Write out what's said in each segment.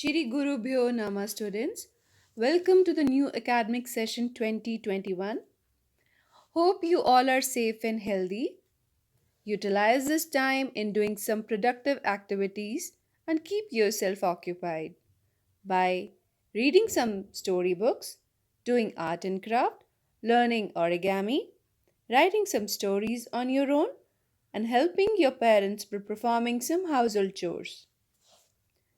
Shri Guru Bhyo Nama students. Welcome to the new academic session 2021. Hope you all are safe and healthy. Utilize this time in doing some productive activities and keep yourself occupied by reading some storybooks, doing art and craft, learning origami, writing some stories on your own, and helping your parents by performing some household chores.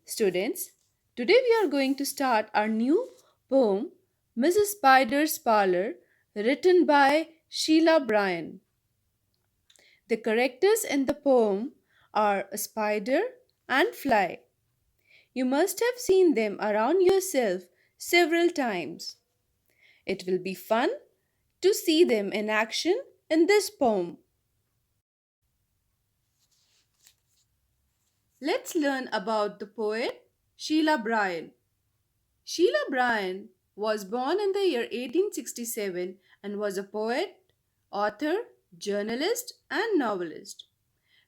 Students, today we are going to start our new poem, Mrs. Spider's Parlour, written by Sheila Bryan. The characters in the poem are a spider and fly. You must have seen them around yourself several times. It will be fun to see them in action in this poem. Let's learn about the poet Sheila Bryan. Sheila Bryan was born in the year 1867 and was a poet, author, journalist, and novelist.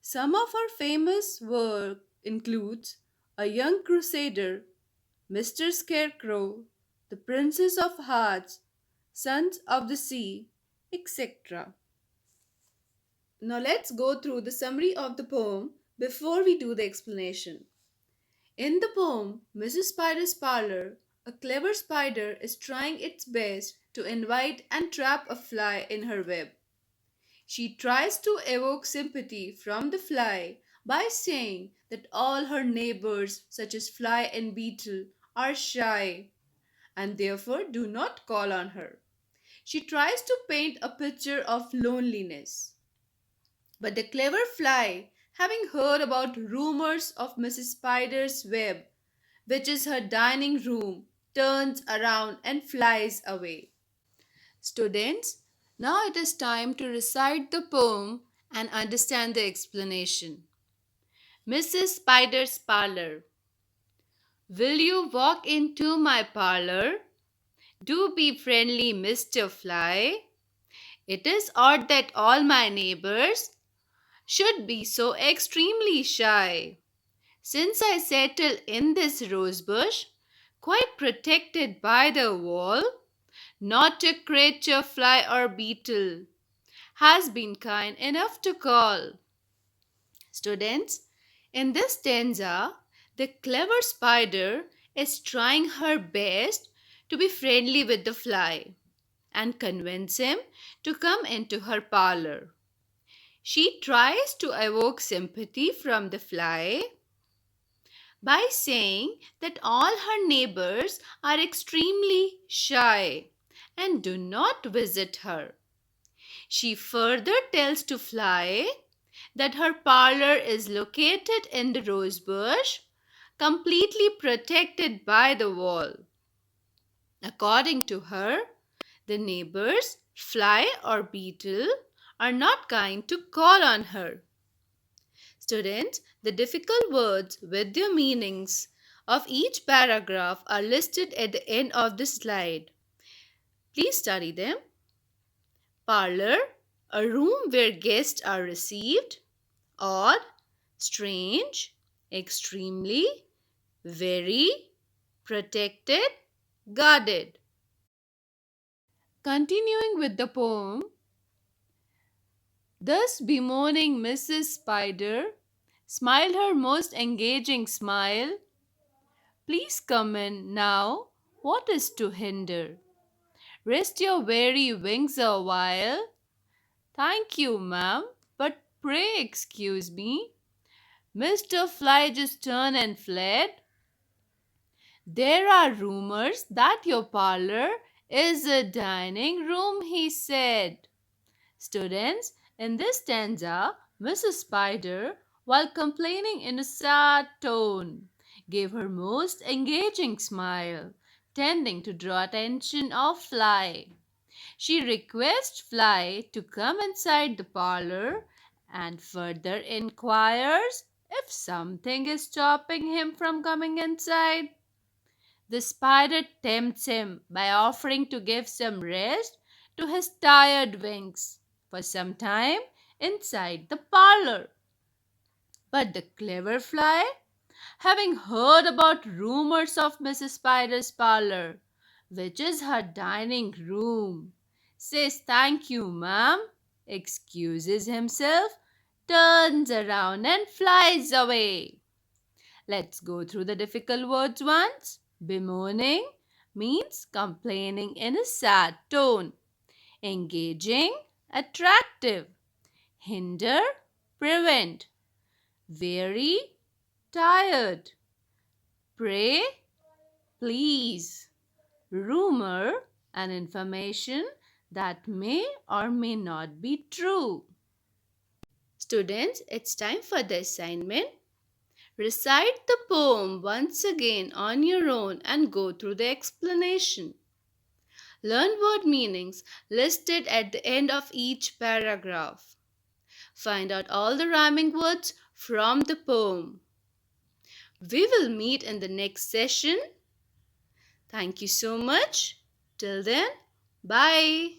Some of her famous work includes A Young Crusader, Mr. Scarecrow, The Princess of Hearts, Sons of the Sea, etc. Now let's go through the summary of the poem before we do the explanation. In the poem, Mrs. Spider's Parlour, a clever spider is trying its best to invite and trap a fly in her web. She tries to evoke sympathy from the fly by saying that all her neighbors, such as fly and beetle, are shy and therefore do not call on her. She tries to paint a picture of loneliness. But the clever fly, having heard about rumors of Mrs. Spider's web, which is her dining room, turns around and flies away. Students, now it is time to recite the poem and understand the explanation. Mrs. Spider's Parlour. Will you walk into my parlour? Do be friendly, Mr. Fly. It is odd that all my neighbors should be so extremely shy. Since I settle in this rose bush, quite protected by the wall, not a creature, fly or beetle, has been kind enough to call. Students, in this stanza, the clever spider is trying her best to be friendly with the fly and convince him to come into her parlor. She tries to evoke sympathy from the fly by saying that all her neighbors are extremely shy and do not visit her. She further tells to Fly that her parlor is located in the rose bush, completely protected by the wall. According to her, the neighbors, fly or beetle, are not kind to call on her. Students, the difficult words with their meanings of each paragraph are listed at the end of the slide. Please study them. Parlor, a room where guests are received. Odd, strange, extremely, very, protected, guarded. Continuing with the poem, thus bemoaning Mrs. Spider, smiled her most engaging smile. Please come in now, what is to hinder? Rest your weary wings a while. Thank you, ma'am, but pray excuse me. Mr. Fly just turned and fled. There are rumors that your parlor is a dining room, he said. Students, in this stanza, Mrs. Spider, while complaining in a sad tone, gave her most engaging smile, tending to draw attention of Fly. She requests Fly to come inside the parlor and further inquires if something is stopping him from coming inside. The spider tempts him by offering to give some rest to his tired wings for some time inside the parlor. But the clever fly, Having heard about rumors of Mrs. Spider's parlor, which is her dining room, says thank you, ma'am, excuses himself, turns around and flies away. Let's go through the difficult words once. Bemoaning means complaining in a sad tone. Engaging, attractive. Hinder, prevent. Weary, tired. Pray, please. Rumor, an information that may or may not be true. Students, it's time for the assignment. Recite the poem once again on your own and go through the explanation. Learn word meanings listed at the end of each paragraph. Find out all the rhyming words from the poem. We will meet in the next session. Thank you so much. Till then, bye.